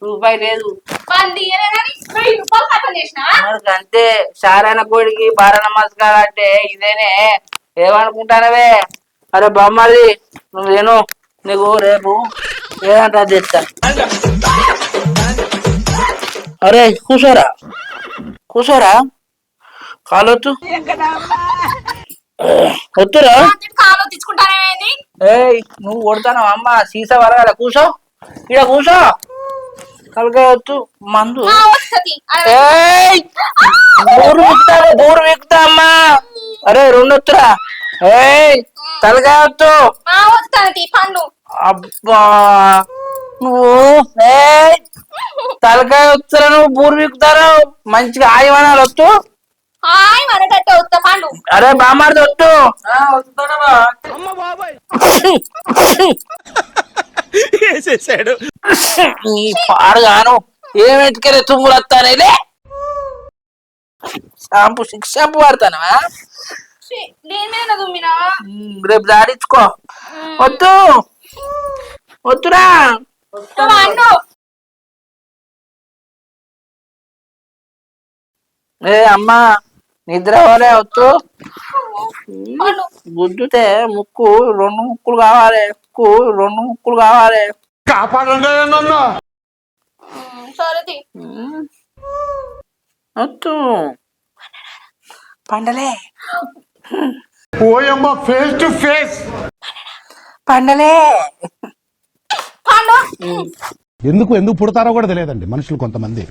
రూపాయి లేదు. మరి అంతే, సారాయణ కోడికి బార నమస్కారం అంటే ఇదేనే. ఏమనుకుంటానవే? అరే బొమ్మది నువ్వు నేను నీకు రేపు ఏదంటే అది తెస్తా. అరే కూసోరా కాలొద్దు వద్దురా. ఏయ్ నువ్వు కొడతాను అమ్మ, సీసా వరగాల. కూసో కలగవచ్చు మందు. బూరు విక్కుతా అమ్మా. అరే 2 వద్దురా. ఏయ్ తలకాయ వద్దు. అబ్బా నువ్వు తలకాయ వస్తురా, నువ్వు బూరు విక్కుతారు. మంచిగా ఆయమనాలు వద్దు. అరే బామార్ది వద్దు. వేసేసాడు. నీ పాడుగాను ఏమెట్టుకెళ్ళి తుమ్ములు వస్తానే. షాంపూ వాడతానా? రేపు దాడించుకో. వద్దురా. ఏ అమ్మా నిద్ర వాళ్ళే వద్దు. గుద్దుతే 2 ముక్కులు కావాలి. 2 ముక్కులు కావాలి. కాపాడండి నన్ను. వద్దు పండలే. ఓయమ్మ ఫేస్ టు ఫేస్. పండలే. ఎందుకు పుడతారో కూడా తెలియదండి మనుషులు కొంతమంది.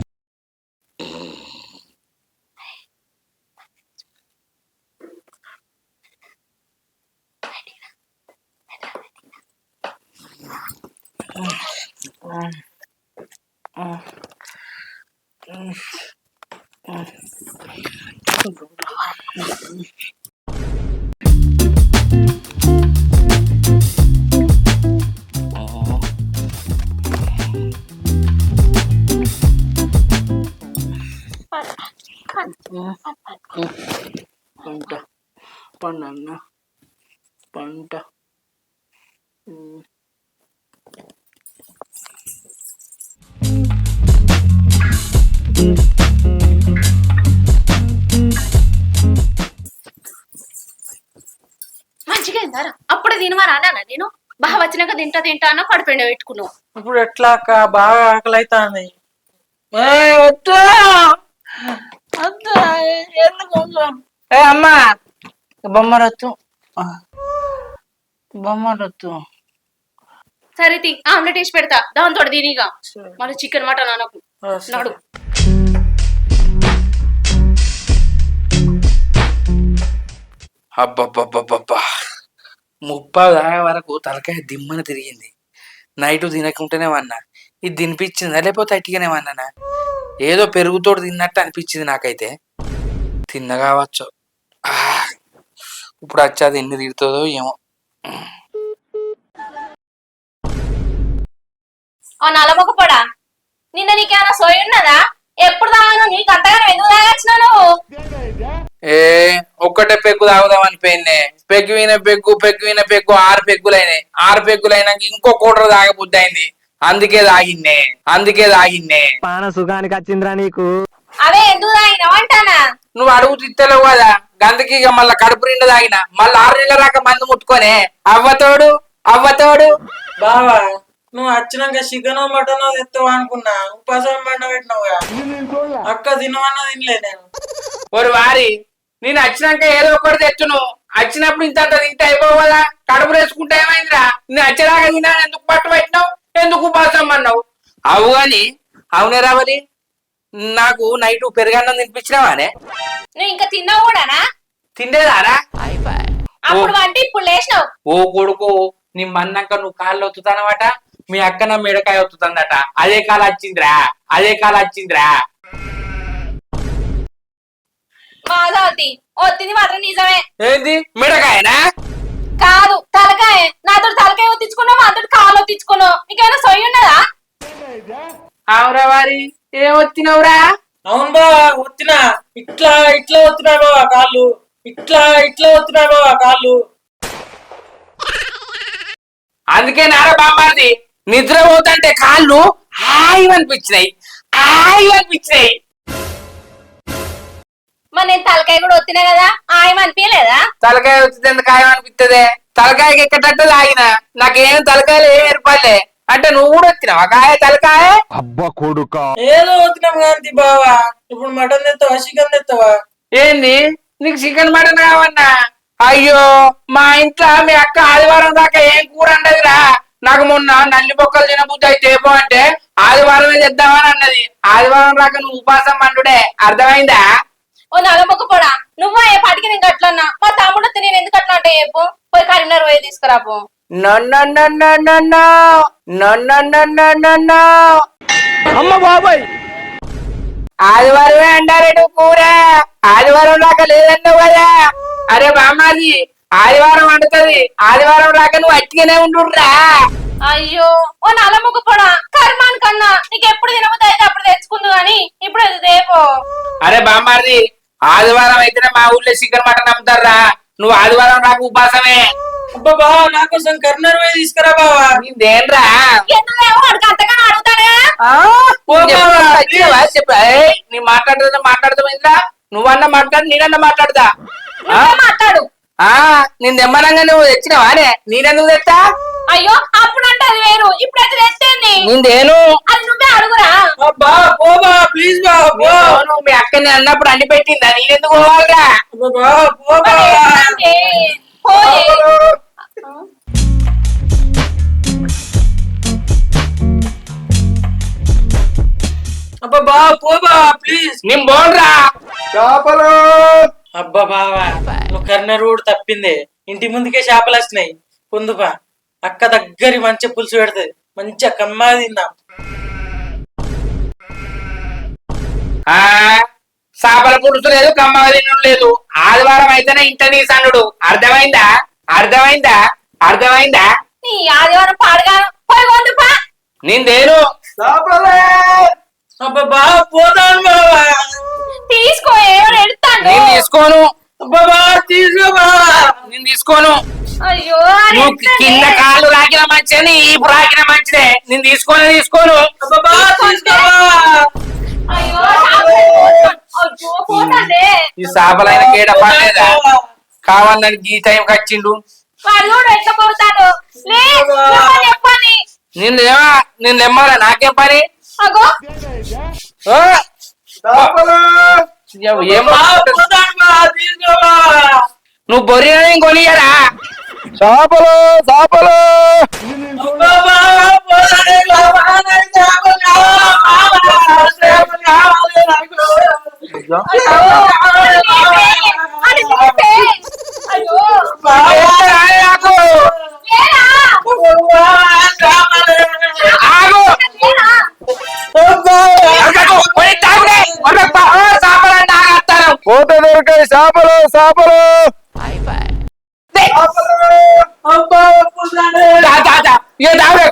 పంట మంచిగా అయిందారా? అప్పుడే తినమని అన్నానా నేను? బాగా వచ్చినాక తింటా అన్న కడుపెండ పెట్టుకున్నావు. ఇప్పుడు ఎట్లా అక్క? బాగా ఆకలి అవుతుంది. ఏ అమ్మా బొమ్మరొత్తు. సరే ఆమ్లెట్ వేసి పెడతా, దాంతో దీనిగా మళ్ళీ చికెన్ మటన్ అనకు. నడు. అబ్బబ్బబ్బబ్బబ్బా 30 దాకా వరకు తలకాయ దిమ్మన తిరిగింది. నైట్ తినకుంటేనే వన్నా. ఇది తినిపించిందా లేకపోతే అట్టిగానే వన్నానా? ఏదో పెరుగుతోటి తిన్నట్టు అనిపించింది నాకైతే. తిన్న కావచ్చు. ఇప్పుడు వచ్చేది ఎన్ని తిడుతుందో ఏమో. నలమొక పొడా, నిన్న నీకేమైనా సోయి ఉన్నదా? ఎప్పుడు తాగాను? నీకు అంతగానో ఎందుకు తాగొచ్చినా నువ్వు? ఒక్కటే పెగ్గు తాగుదామని పోయినే. పెగ్గున పెగ్గు 6 పెగ్గులైనాయి. 6 పెగ్గులైనాక ఇంకో కూటరు తాగబుద్ధి అయింది. అందుకే తాగిన్నే. పాన సుఖానికి వచ్చిందిరా నీకు. అవే ఎందుకు తాగినావు అంటానా? నువ్వు అడుగు తిత్తలేవు కదా, గందకి ఇక మళ్ళా కడుపు నిండా తాగిన. మళ్ళీ 6 నెలల దాకా మందు ముట్టుకొనే. అవ్వతోడు బావా నువ్వు వచ్చినాక చికెన్ మటన్ తెస్తావు అనుకున్నా. ఉపాసం పండ పెట్టినావుగా అక్క. తినవన్నా తినలే నేను. ஒரு వారి నేను వచ్చినాక ఏదో ఒకటి తెచ్చును. వచ్చినప్పుడు ఇంత తింటే అయిపోవు కదా. కడుపు వేసుకుంటే ఏమైందిరా? నేను వచ్చేదాకా తిన్నా ఎందుకు పట్టు పెట్టినావు? ఎందుకు ఉపాసం అన్నావు? అవునే రావాలి. నాకు నైట్ పెరుగన్నం తినిపించినావానే? నువ్వు ఇంకా తిన్నావు కూడానా? తిండేదారా? అప్పుడు వంటి ఇప్పుడు లేచినావు. ఓ కొడుకు, నీ మన్నాక నువ్వు కాళ్ళు ఒత్తుతానమాట, మీ అక్క నా మెడకాయ ఒత్తుతుందట. అదే కాలు వచ్చిందిరా, అదే కాలు వచ్చిందిరా. మాధవతి ఒత్తిది మాత్రం నిజమే. ఏంది మెడకాయనా? కాదు తలకాయ. నాతో తలకాయ ఒత్తించుకున్నావు, మాతో కాలు ఒత్తించుకున్నావు. నీకేమైనా సొయ్యి ఉన్నదా? అవురా వారి, ఏం వచ్చినవురా? అవును బావా ఒత్తినా. ఇట్లా ఇట్లా ఒత్తినా బావా కాళ్ళు, ఇట్లా ఇట్లా ఒత్తినా బావా కాళ్ళు. అందుకే నారా బామ్మాది నిద్ర పోతుంటే కాళ్ళు హాయి అనిపించినాయి, హాయి అనిపించినాయి. మరి నేను తలకాయ కూడా ఒత్తినా కదా, ఆయన అనిపించలేదా? తలకాయ వచ్చింది ఎందుకు హాయం అనిపిస్తుంది? తలకాయకి ఎక్కటట్టు తాగిన, నాకేం తలకాయలు ఏం ఏర్పడలే. అంటే నువ్వు కూడా వచ్చినావా కాయ తలకాయ? అబ్బా కొడుకా, ఏదో ఒత్తినాం కాంతి బావా. ఇప్పుడు మటన్ తెస్తావా చికెన్ తెస్తావా? ఏంది నీకు చికెన్ మటన్ కావన్నా? అయ్యో, మా ఇంట్లో మీ అక్క ఆదివారం దాకా ఏం కూర అన్నదిరా. నాకు మొన్న నల్లి బొక్కలు తినబుద్ధి అయితే ఏమో అంటే ఆదివారమే చేద్దామని అన్నది. ఆదివారం రాక నువ్వు ఉపాసం పండుడే, అర్థమైందా? ఓ నలమొక్క పొడా, నువ్వా ఏ పాటికి నేను అట్లన్నా? మా తమ్ముడు నేను ఎందుకు అట్లా అంటే చెప్పు. పోయి కరీంనగర్ పోయి తీసుకురాపు. అమ్మ బాబాయ్, ఆదివారమే అంటారేడు కూర, ఆదివారం రాక లేదన్నావు కదా. అరే బామ్మాది, ఆదివారం వండుతుంది, ఆదివారం రాక నువ్వు అట్టిగానే ఉండుర్రా. అయ్యో ఓ నలమొక్క పొడా, కర్మాన్ కన్నా నీకు ఎప్పుడు తినబుద్ధి అయితే అప్పుడు తెచ్చుకుందు గాని ఇప్పుడు అది తేపో. అరే బామ్మాది, ఆదివారం అయితేనే మా ఊర్లో చికెన్ మటన్ అమ్ముతారా. నువ్వు ఆదివారం రాక ఉపాసమే. అబ్బా బావా నా కోసం కరీంనగర్ పోయి తీసుకురా బావా. నీదేంట్రా? ఎందుకేమో వాడికి అంతగానో అడుగుతానే. చెప్పు, నీ మాట్లాడుతుందా? నువ్వన్నా మాట్లాడు, నేనన్నా మాట్లాడతా. నువ్వే మాట్లాడు. నేను తెమ్మనంగా నువ్వు తెచ్చినావానే, నేనెందుకు తెచ్చా? అయ్యో అప్పుడు అంటే అది వేరు, ఇప్పుడైతే తెచ్చేంది. నేనేను అది నువ్వే అడుగురా. అబ్బా పో బావా ప్లీజ్ బావా పో. నువ్వు మీ అక్కని అన్నప్పుడు అన్ని పెట్టిందా, నేనెందుకు పోవాలిరా? అబ్బా బావా పో బావా. పోయే. అబ్బా బావా పో బావా ప్లీజ్. నేను పోన్రా. చేపలు అబ్బా బావా నువ్వు కరీంనగర్ రోడ్ తప్పింది. ఇంటి ముందుకే చేపలు వచ్చినాయి. పొందుపా, అక్క దగ్గరి మంచి పులుసు పెడుతుంది, మంచిగా కమ్మా తిందాం. చేపల పులుసు లేదు, కమ్మగదిన్ను లేదు. ఆదివారం అయితేనే ఇంట తీసన్నుడు, అర్థమైందా? అర్థమైందా? అర్థమైందా? నీ ఆదివారం పాడగాను పోయి వండుపా. నేనేను చేపలే అబ్బా బావా పోతాను బావా. తీసుకో, ఎవరు ఎడతాను. నేను తీసుకోను. అబ్బా బావా తీసుకో బావా. నేను తీసుకోను. అయ్యో నువ్వు కింద కాళ్ళు రాకిన మంచిదని ఇప్పుడు రాకిన మంచిదే. నేను తీసుకోను. అబ్బా బావా తీసుకో బావా. అయ్యో పోతాండే. ఈ చేపలైన కేడ పడలేదా? కావాలని ఈ టైంకి వచ్చిండు. వాళ్ళు కూడా ఎట్లా పోతాడు. చెప్పని నేను లెమ్మాలా, నాకేం పని? అగో ఏం పోతాను బావా తీసుకో బావా. నువ్వు బొర్రె కొనియరా? చేపలు అబ్బా బావా పోతానే బావా. నాకు చేపలు కావాలి బావా. చేపలు కావాలి నాకు. అయ్యో నాకు ఆగు. పోతే దొరికాయి చేపలు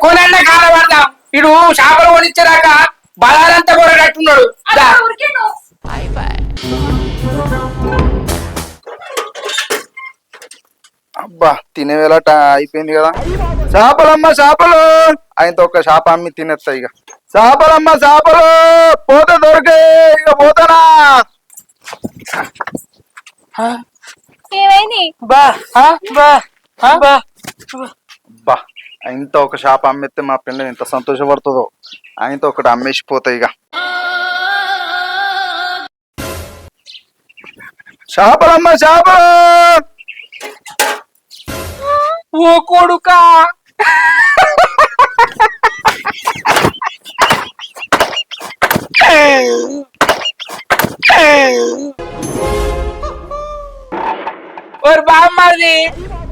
కొనన్నా కాలపడతాం. ఇడు చేపలు కొనిచ్చారాక బలాలంతా కొరగట్టున్నాడు. అబ్బా తినే వేళ అయిపోయింది కదా. చేపలు ఆయనతో ఒక చేప అమ్మి తినేస్తా ఇక. చేపలు పోతే దొరికాయి, ఇక పోతానా. ఏమైంది? అబ్బా ఆయనతో ఒక చేప అమ్మితే మా పిల్ల ఎంత సంతోషపడుతుందో. ఆయనతో ఒకటి అమ్మేసిపోతాయి ఇక. చేపలు ఓ కొడుకా,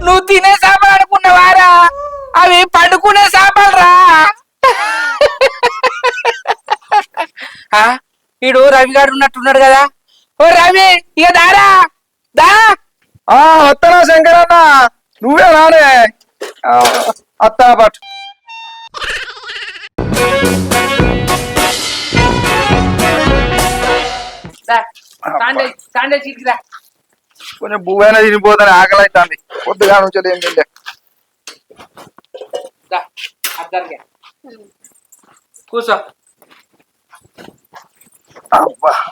నువ్వు తినే చేపలు అనుకున్నావారా? అవి పండుకునే చేపలు రా. ఈడు రవి గారు ఉన్నట్టున్నాడు కదా. ఓ రవి, ఇక దారా దా. వస్తానా శంకరన్న, నువ్వే రానే. అత్తా పట్టు. కొంచెం భూమైనా తినిపోతాను, ఆకలి అవుతుంది. పొద్దుగా నుంచి ఏం తింటే కూర్చో.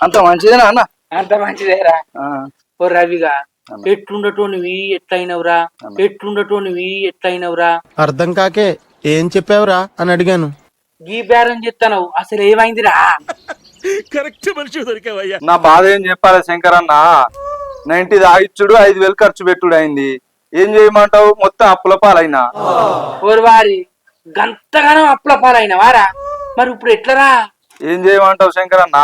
అంత మంచిదేనా అన్న? అంత మంచిదేరా. ఓ రవిగా, ఎట్లుండటోనివి ఎట్లయినవురా? ఎట్లుండటోనివి ఎట్లయినవురా? అర్థం కాకే ఏం చెప్పావురా అని అడిగాను. గీ బేరం చెప్తాను, అసలు ఏమైందిరా? నా బాధ ఏం చెప్పాలి శంకరన్న? 90 తాగిచ్చుడు, 5,000 ఖర్చు పెట్టుడు అయింది. ఏం చేయమంటావు? మొత్తం అప్పుల పాలైనా. ఓరి వారి, గంతగానో అప్పుల పాలైన వారా? మరి ఇప్పుడు ఎట్లరా? ఏం చేయమంటావు శంకరన్న?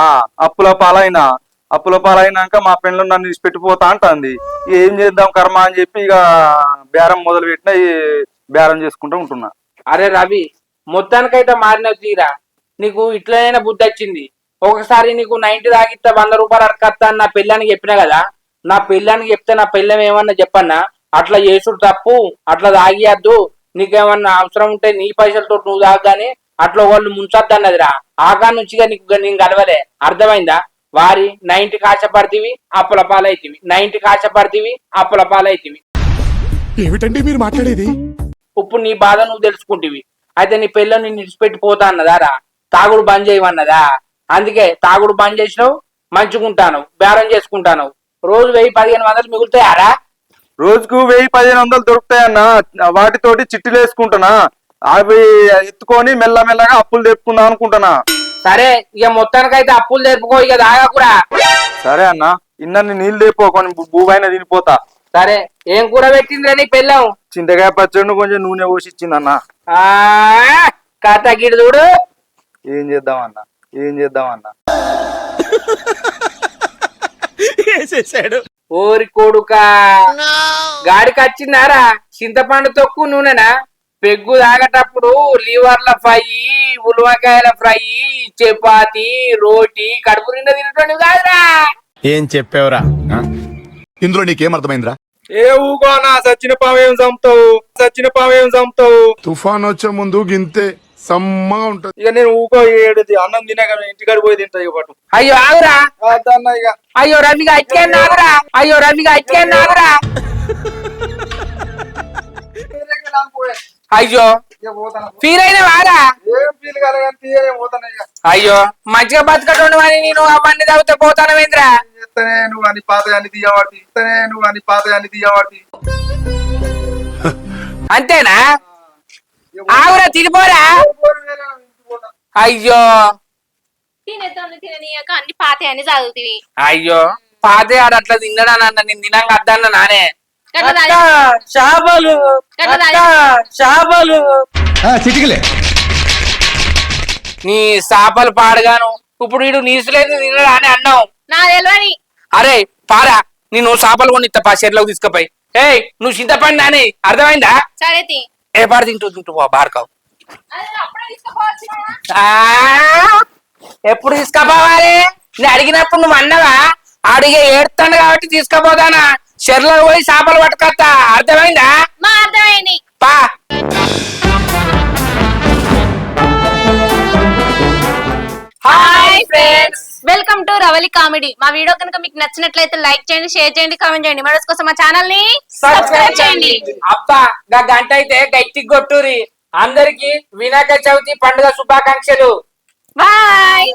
అప్పుల పాలైనాక మా పెళ్ళి నన్ను పెట్టిపోతా అంటుంది. ఏం చేద్దాం కర్మ అని చెప్పి ఇక బేరం మొదలు పెట్టినా బేరం చేసుకుంటూ ఉంటున్నా. అరే రవి, మొత్తానికైతే మారినవు తీరా. నీకు ఇట్లనైనా బుద్ధి వచ్చింది. ఒకసారి నీకు 90 తాగిస్తే 100 రూపాయలు అడకత్తా అని నా పెళ్ళానికి చెప్పినా కదా. నా పెళ్ళానికి చెప్తే నా పెళ్ళం ఏమన్నా చెప్పన్నా? అట్లా చేసుడు తప్పు, అట్లా తాగియద్దు, నీకేమన్నా అవసరం ఉంటే నీ పైసలతో నువ్వు తాగానే, అట్లా వాళ్ళు ముంచొద్దు అన్నదిరా. ఆగా నుంచిగా నీకు నేను కలవలే, అర్థమైందా? వారి 90 కాశపడితివి, అప్పుల పాలైతివి. 90 కాశపడితివి, అప్పుల పాలైతివి. ఏమిటండి మీరు మాట్లాడేది? ఇప్పుడు నీ బాధ నువ్వు తెలుసుకుంటివి. అయితే నీ పెళ్ళం నిన్ను విడిచిపెట్టి పోతా అన్నదారా? తాగుడు బంద్ చేయమన్నదా? అందుకే తాగుడు బంద్ చేసినావు, మంచుకుంటాను, బేరం చేసుకుంటాను. రోజు 1000-1500 మిగులుతాయారా? రోజుకు 1000-1500 దొరుకుతాయన్న. వాటితోటి చిట్టీలు వేసుకుంటున్నా. అవి ఎత్తుకొని మెల్లమెల్లగా అప్పులు తెప్పుకుందాం అనుకుంటున్నా. సరే, ఇక మొత్తానికైతే అప్పులు తెప్పుకో, ఇక తాగకురా. సరే అన్న, ఇన్నన్ని నీళ్ళు తెప్పుకొని భూమైనా తినిపోతా. సరే, ఏం కూర పెట్టిందిరా నీ పెళ్ళం? చింతకాయ పచ్చడి కొంచెం నూనె పోసిచ్చిందన్న. కథ గిడు చూడు. ఏం చేద్దామన్నా? ఓరి కొడుకా, గాడికి వచ్చిందారా చింతపండు తొక్కు నూనెనా? పెగ్గు తాగేటప్పుడు లివర్ల ఫ్రై, ఉలవకాయల ఫ్రై, చపాతి, రోటీ కడుపు నిండా తినటం కాదురా. ఏం చెప్పావురా? ఇందులో నీకేం అర్థమైందిరా? ఏ ఊగోనా, సచ్చిన పావేం చంపుతావు. తుఫాన్ వచ్చే ముందు గింతే సమ్మగా ఉంటది. ఇక నేను ఊకో ఏడుది అన్నం తినక ఇంటికాడ పోయి తింటా. ఇక పట్టు. అయ్యో ఆగురా. ఇక అయ్యో రవిగా అచ్చేన్నాగురా. అయ్యో ఫీల్ అయిన వారా? ఏం ఫీల్ కలగని పోతాను. ఇక అయ్యో మంచిగా బతకటండు అని నేను అవన్నీ తాగితే పోతానవేంద్రా? నువ్వు అని పాతయాన్ని తీయవాటి. అంతేనా? ఆగురా, తినిపోరా. అయ్యో తిననీయక అన్ని పాతే అని చదువుతీవి. అయ్యో పాతే ఆడ అట్లా తిన్నడానన్న, నేను తినంగా అద్దన్న నానే. చేపలు చిటికలే నీ చేపలు పాడగాను. ఇప్పుడు వీడు నీసులేదు తినడా అని అన్నావు. నా తెలియని. అరే పారా, నేను చేపలు కొనిస్తా చెట్లోకి తీసుకుపోయి. ఏయ్ నువ్వు చింతపండి అని అర్థమైందా? సరే ఏ పాడు తింటూ బార్కావు. ఎప్పుడు తీసుకుపోవాలి? నేను అడిగినప్పుడు నువ్వు అన్నవా? అడిగే ఏడుతాను కాబట్టి తీసుకుపోతానా? చెర్లో పోయి చేపలు పట్టుకొస్తా, అర్థమైందా? అర్థమైంది. పా. Hi friends, welcome to Ravali comedy. మా వీడియో కనుక మీకు నచ్చినట్లయితే లైక్ చేయండి, షేర్ చేయండి, కామెంట్ చేయండి. వీడియోస్ కోసం మా ఛానల్ ని సబ్స్క్రైబ్ చేయండి. అబ్బా గంట అయితే గట్టి కొట్టురి. అందరికి వినాయక చవితి పండుగ శుభాకాంక్షలు. బాయ్.